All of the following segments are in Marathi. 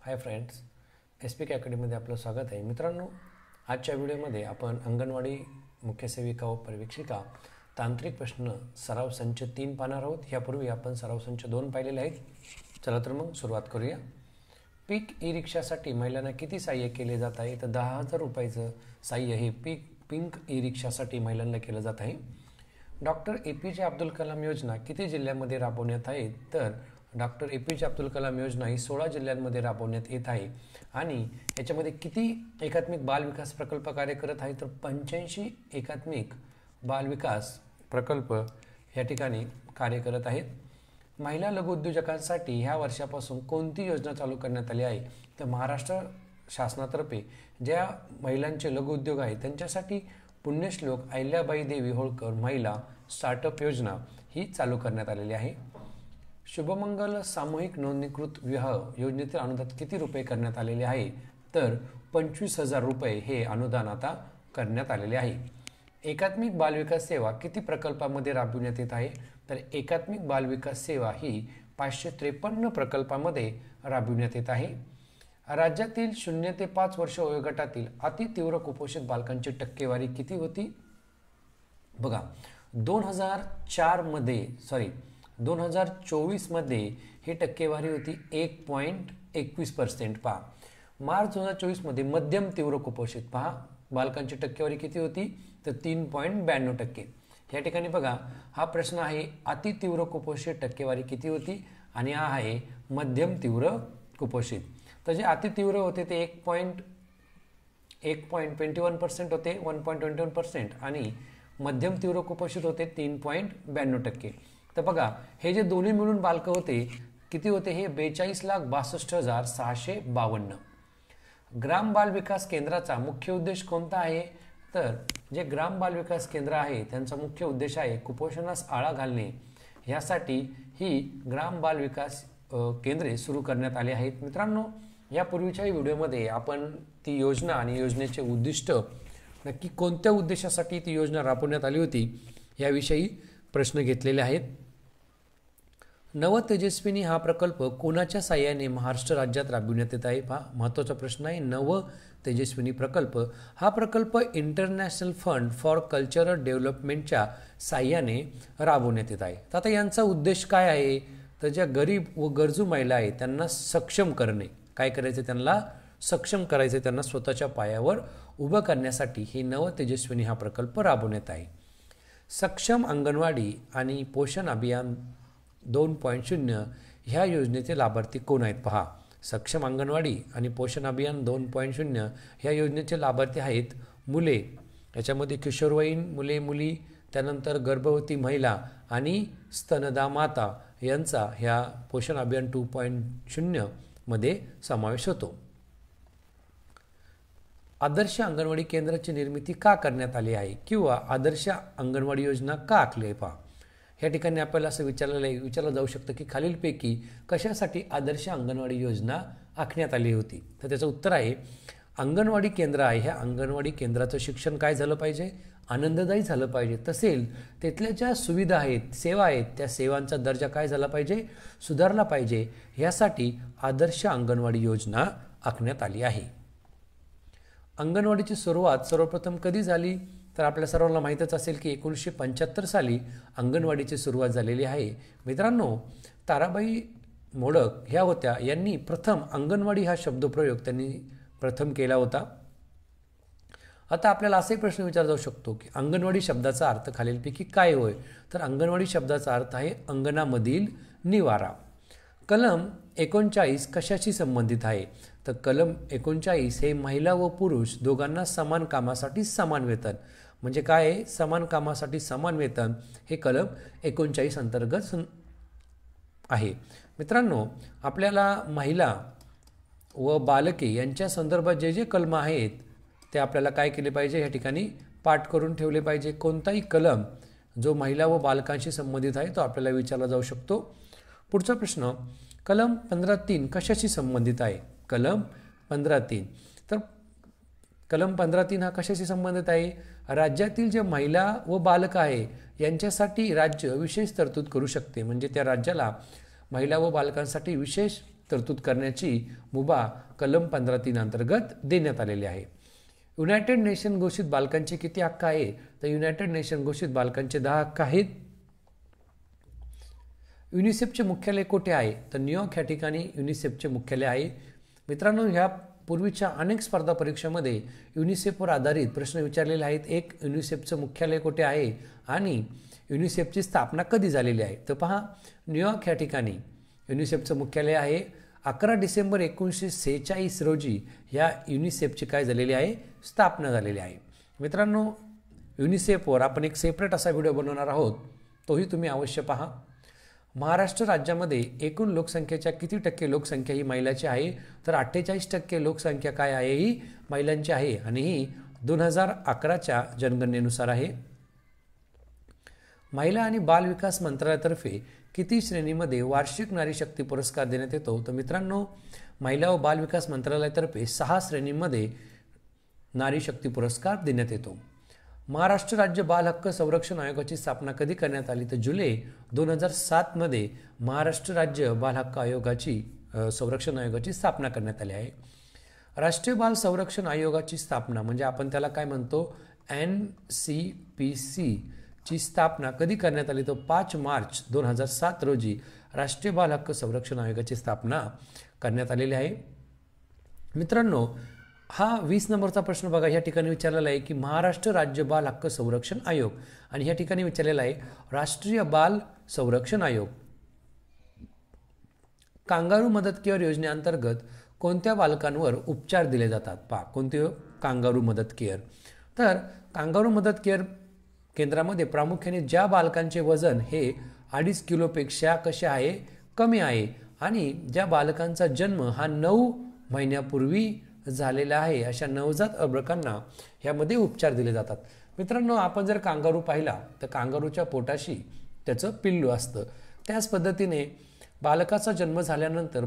हाय फ्रेंड्स, SPK अकॅडमीमध्ये आपलं स्वागत आहे. मित्रांनो, आजच्या व्हिडिओमध्ये आपण अंगणवाडी मुख्य सेविका व पर्यवेक्षिका तांत्रिक प्रश्न सराव संच 3 पाहणार आहोत. यापूर्वी आपण सराव संच 2 पाहिलेले आहेत. चला तर मग सुरुवात करूया. पीक ई रिक्षासाठी महिलांना किती सहाय्य केले जात आहे? तर 10,000 रुपयाचं सहाय्य हे पिंक ई रिक्षासाठी महिलांना केलं जात आहे. डॉक्टर APJ अब्दुल कलाम योजना किती जिल्ह्यांमध्ये राबवण्यात आहे? तर डॉक्टर APJ अब्दुल कलाम योजना ही 16 जिल्ह्यांमध्ये राबवण्यात येत आहे. आणि याच्यामध्ये किती एकात्मिक बाल विकास प्रकल्प कार्य करत आहे? तर 85 एकात्मिक बाल विकास प्रकल्प या ठिकाणी कार्य करत आहेत. महिला लघु उद्योजकांसाठी ह्या वर्षापासून कोणती योजना चालू करण्यात आली आहे? तर महाराष्ट्र शासनातर्फे ज्या महिलांचे लघु उद्योग आहेत त्यांच्यासाठी पुण्यश्लोक अहिल्याबाई देवी होळकर महिला स्टार्टअप योजना ही चालू करण्यात आलेली आहे. शुभमंगल सामूहिक नोंदणीकृत विवाह योजनेतील अनुदान किती रुपये करण्यात आलेले आहे? तर 25,000 रुपये हे अनुदान आता करण्यात आलेले आहे. एकात्मिक बालविकास सेवा किती प्रकल्पामध्ये राबविण्यात येत आहे? तर एकात्मिक बालविकास सेवा ही 553 प्रकल्पामध्ये राबविण्यात येत आहे. राज्यातील 0 ते 5 वर्ष वयोगटातील अतितीव्र कुपोषित बालकांची टक्केवारी किती होती? बघा, 2024 मध्ये ही टक्केवारी होती 1.21%. पहा, मार्च 2024 मध्ये मध्यम तीव्र कुपोषित पहा बालकांची टक्केवारी किती होती? तर 3.92%. या ठिकाणी बघा, हा प्रश्न आहे अतितीव्र कुपोषित टक्केवारी किती होती आणि हा आहे मध्यम तीव्र कुपोषित. तर जे अतितीव्र होते ते 1.21% होते, 1.21%, आणि मध्यम तीव्र कुपोषित होते 3.92%. तर बघा, हे जे दोन्ही मिळून बालकं होते किती होते? हे 42,62,652. ग्राम बाल विकास केंद्राचा मुख्य उद्देश कोणता आहे? तर जे ग्राम बाल विकास केंद्र आहे त्यांचा मुख्य उद्देश आहे कुपोषणास आळा घालणे. यासाठी ही ग्राम बाल विकास केंद्रे सुरू करण्यात आली आहेत. मित्रांनो, यापूर्वीच्याही व्हिडिओमध्ये आपण ती योजना आणि योजनेचे उद्दिष्ट, नक्की कोणत्या उद्देशासाठी ती योजना राबवण्यात आली होती याविषयी प्रश्न घेतलेले आहेत. नव तेजस्विनी हा प्रकल्प कोणाच्या साहाय्याने महाराष्ट्र राज्यात राबविण्यात येत आहे? पहा, महत्त्वाचा प्रश्न आहे. नव तेजस्विनी प्रकल्प हा प्रकल्प इंटरनॅशनल फंड फॉर कल्चरल डेव्हलपमेंटच्या साहाय्याने राबवण्यात येत आहे. तर आता यांचा उद्देश काय आहे? तर ज्या गरीब व गरजू महिला आहेत त्यांना सक्षम करणे. काय करायचं? त्यांना सक्षम करायचं, त्यांना स्वतःच्या पायावर उभं करण्यासाठी ही नव तेजस्विनी हा प्रकल्प राबवण्यात आहे. सक्षम अंगणवाडी आणि पोषण अभियान 2.0 ह्या योजनेचे लाभार्थी कोण आहेत? पहा, सक्षम अंगणवाडी आणि पोषण अभियान 2.0 ह्या योजनेचे लाभार्थी आहेत मुले, याच्यामध्ये किशोरवयीन मुले मुली, त्यानंतर गर्भवती महिला आणि स्तनदा माता यांचा ह्या पोषण अभियान 2.0 मध्ये समावेश होतो. आदर्श अंगणवाडी केंद्राची निर्मिती का करण्यात आली आहे किंवा आदर्श अंगणवाडी योजना का आखली आहे? पहा, या ठिकाणी आपल्याला असं विचारलं जाऊ शकतं की खालीलपैकी कशासाठी आदर्श अंगणवाडी योजना आखण्यात आली होती? तर त्याचं उत्तर आहे अंगणवाडी केंद्र आहे. ह्या अंगणवाडी केंद्राचं शिक्षण काय झालं पाहिजे? आनंददायी झालं पाहिजे. तसेच तिथल्या ज्या सुविधा आहेत, सेवा आहेत, त्या सेवांचा दर्जा काय झाला पाहिजे? सुधारला पाहिजे. यासाठी आदर्श अंगणवाडी योजना आखण्यात आली आहे. अंगणवाडीची सुरुवात सर्वप्रथम कधी झाली? तर आपल्या सर्वांना माहीतच असेल की 1975 साली अंगणवाडीची सुरुवात झालेली आहे. मित्रांनो, ताराबाई मोडक ह्या होत्या, यांनी प्रथम अंगणवाडी हा शब्दप्रयोग त्यांनी प्रथम केला होता. आता आपल्याला असाही प्रश्न विचारला जाऊ शकतो की अंगणवाडी शब्दाचा अर्थ खालीलपैकी काय होय? तर अंगणवाडी शब्दाचा अर्थ आहे अंगणामधील निवारा. कलम 39 कशाशी संबंधित आहे? तर कलम 39 हे महिला व पुरुष दोघांना समान कामासाठी समान वेतन, म्हणजे काय आहे? समान कामासाठी समान वेतन हे कलम 39 अंतर्गत आहे. मित्रांनो, आपल्याला महिला व बालके यांच्या संदर्भात जे जे कलम आहेत ते आपल्याला काय केले पाहिजे? या ठिकाणी पाठ करून ठेवले पाहिजे. कोणताही कलम जो महिला व बालकांशी संबंधित आहे तो आपल्याला विचारला जाऊ शकतो. पुढचा प्रश्न, कलम 15(3) कशाशी संबंधित आहे? कलम 15(3). तर कलम 15(3) हा कशाशी संबंधित आहे? राज्यातील जे महिला व बालक आहे यांच्यासाठी राज्य विशेष तरतूद करू शकते, म्हणजे त्या राज्याला महिला व बालकांसाठी विशेष तरतूद करण्याची मुभा कलम 15(3) अंतर्गत देण्यात आलेली आहे. युनायटेड नेशन घोषित बालकांचे किती हक्क आहे? तर युनायटेड नेशन घोषित बालकांचे 10 हक्क आहेत. युनिसेफचे मुख्यालय कुठे आहे? तर न्यूयॉर्क या ठिकाणी युनिसेफचे मुख्यालय आहे. मित्रांनो, ह्या पूर्वीच्या अनेक स्पर्धा परीक्षांमध्ये युनिसेफवर आधारित प्रश्न विचारलेले आहेत. एक, युनिसेफचं मुख्यालय कुठे आहे आणि युनिसेफची स्थापना कधी झालेली आहे? तर पहा, न्यूयॉर्क या ठिकाणी युनिसेफचं मुख्यालय आहे. 11 डिसेंबर 1946 रोजी या युनिसेफची काय झालेली आहे? स्थापना झालेली आहे. मित्रांनो, युनिसेफवर आपण एक सेपरेट असा व्हिडिओ बनवणार आहोत, तोही तुम्ही अवश्य पहा. महाराष्ट्र राज्यामध्ये एकूण लोकसंख्येच्या किती टक्के लोकसंख्या ही महिलाची आहे? तर 48% लोकसंख्या काय आहे? ही महिलांची आहे आणि ही 2011च्या जनगणनेनुसार आहे. महिला आणि बाल विकास मंत्रालयातर्फे किती श्रेणीमध्ये वार्षिक नारी शक्ती पुरस्कार देण्यात येतो? तर मित्रांनो, महिला व बाल विकास मंत्रालयातर्फे 6 श्रेणींमध्ये नारी शक्ती पुरस्कार देण्यात येतो. महाराष्ट्र राज्य बाल हक्क संरक्षण आयोगाची स्थापना कधी करण्यात आली? तर जुलै 2007 मध्ये महाराष्ट्र राज्य बाल हक्क आयोगाची संरक्षण आयोगाची स्थापना करण्यात आली आहे. राष्ट्रीय बाल संरक्षण आयोगाची स्थापना म्हणजे आपण त्याला काय म्हणतो? NCPC ची स्थापना कधी करण्यात आली? तर 5 मार्च 2007 रोजी राष्ट्रीय बाल हक्क संरक्षण आयोगाची स्थापना करण्यात आलेली आहे. मित्रांनो, हा 20 नंबरचा प्रश्न बघा, या ठिकाणी विचारलेला आहे की महाराष्ट्र राज्य बाल हक्क संरक्षण आयोग आणि या ठिकाणी विचारलेला आहे राष्ट्रीय बाल संरक्षण आयोग. कांगारू मदत केअर योजनेअंतर्गत कोणत्या बालकांवर उपचार दिले जातात? पहा, कोणते कांगारू मदत केअर? तर कांगारू मदत केअर केंद्रामध्ये प्रामुख्याने ज्या बालकांचे वजन हे 2.5 किलोपेक्षा कसे आहे? कमी आहे आणि ज्या बालकांचा जन्म हा 9 महिन्यापूर्वी झालेला आहे अशा नवजात अर्भकांना ह्यामध्ये उपचार दिले जातात. मित्रांनो, आपण जर कांगारू पाहिला तर कांगारूच्या पोटाशी त्याचं पिल्लू असतं. त्याच पद्धतीने बालकाचा जन्म झाल्यानंतर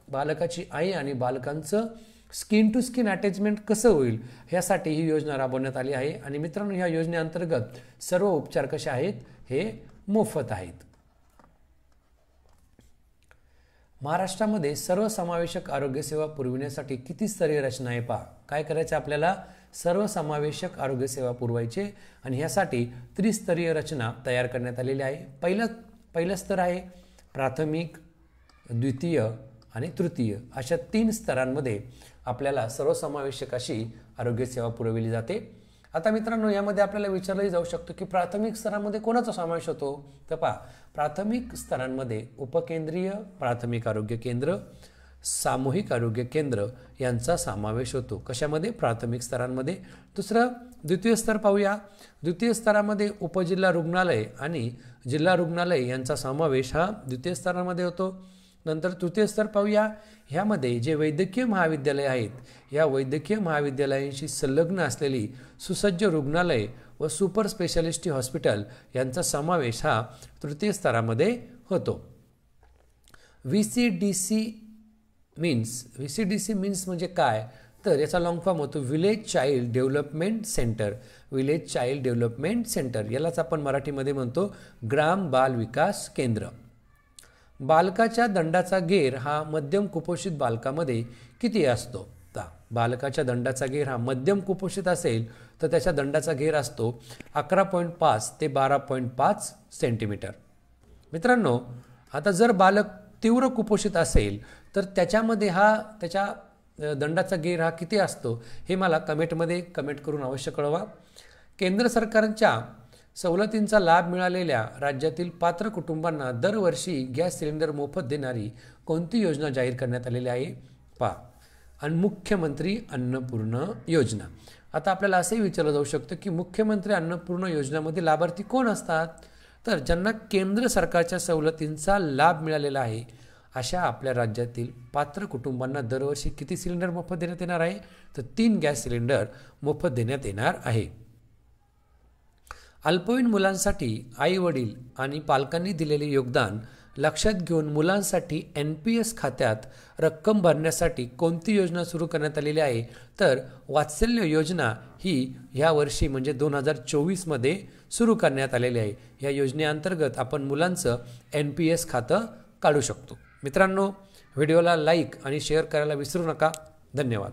बालकाची आई आणि बालकांचं स्किन टू स्किन अटॅचमेंट कसं होईल ह्यासाठी ही योजना राबवण्यात आली आहे. आणि मित्रांनो, ह्या योजनेअंतर्गत सर्व उपचार कसे आहेत? हे मोफत आहेत. महाराष्ट्रामध्ये सर्वसमावेशक आरोग्यसेवा पुरविण्यासाठी किती स्तरीय रचना आहे? पहा, काय करायचं आपल्याला? सर्वसमावेशक आरोग्यसेवा पुरवायचे आणि ह्यासाठी त्रिस्तरीय रचना तयार करण्यात आलेली आहे. पहिलं स्तर आहे प्राथमिक, द्वितीय आणि तृतीय अशा 3 स्तरांमध्ये आपल्याला सर्वसमावेशक अशी आरोग्यसेवा पुरविली जाते. आता मित्रांनो, यामध्ये आपल्याला विचारलंही जाऊ शकतो की प्राथमिक स्तरामध्ये कोणाचा समावेश होतो? तर पहा, प्राथमिक स्तरांमध्ये उपकेंद्रीय प्राथमिक आरोग्य केंद्र, सामूहिक आरोग्य केंद्र यांचा समावेश होतो. कशामध्ये? प्राथमिक स्तरांमध्ये. दुसरं, द्वितीय स्तर पाहूया. द्वितीय स्तरामध्ये उपजिल्हा रुग्णालय आणि जिल्हा रुग्णालय यांचा समावेश हा द्वितीय स्तरामध्ये होतो. नंतर तृतीय स्तर पाहूया. ह्यामध्ये जे वैद्यकीय महाविद्यालय आहेत, या वैद्यकीय महाविद्यालयांशी संलग्न असलेली सुसज्ज रुग्णालय व सुपर स्पेशालिटी हॉस्पिटल यांचा समावेश हा तृतीय स्तरामध्ये होतो. VCDC मीन्स म्हणजे काय? तर याचा लॉंग फॉर्म होतो village child development centre. Village child development centre यालाच आपण मराठीमध्ये म्हणतो ग्राम बाल विकास केंद्र. बालकाच्या दंडाचा घेर हा मध्यम कुपोषित बालकामध्ये किती असतो? बालकाच्या दंडाचा घेर हा मध्यम कुपोषित असेल तर त्याच्या दंडाचा घेर असतो 11.5 ते 12.5 सेंटीमीटर. मित्रांनो, आता जर बालक तीव्र कुपोषित असेल तर त्याच्यामध्ये त्याच्या दंडाचा घेर हा किती असतो हे मला कमेंटमध्ये कमेंट करून अवश्य कळवा. केंद्र सरकारच्या सवलतींचा लाभ मिळालेल्या राज्यातील पात्र कुटुंबांना दरवर्षी गॅस सिलेंडर मोफत देणारी कोणती योजना जाहीर करण्यात आलेली आहे? पहा, आणि मुख्यमंत्री अन्नपूर्ण योजना. आता आपल्याला असेही विचारलं जाऊ शकतं की मुख्यमंत्री अन्नपूर्ण योजनेमध्ये लाभार्थी कोण असतात? तर ज्यांना केंद्र सरकारच्या सवलतींचा लाभ मिळालेला आहे अशा आपल्या राज्यातील पात्र कुटुंबांना दरवर्षी किती सिलेंडर मोफत देण्यात येणार आहे? तर 3 गॅस सिलेंडर मोफत देण्यात येणार आहे. अल्पवयीन मुलांसाठी आई वडील आणि पालकांनी दिलेले योगदान लक्षात घेऊन मुलांसाठी NPS खात्यात रक्कम भरण्यासाठी कोणती योजना सुरू करण्यात आलेली आहे? तर वात्सल्य योजना ही ह्या वर्षी म्हणजे 2024 मध्ये सुरू करण्यात आलेली आहे. या योजनेअंतर्गत आपण मुलांचं NPS खातं काढू शकतो. मित्रांनो, व्हिडिओला लाईक आणि शेअर करायला विसरू नका. धन्यवाद.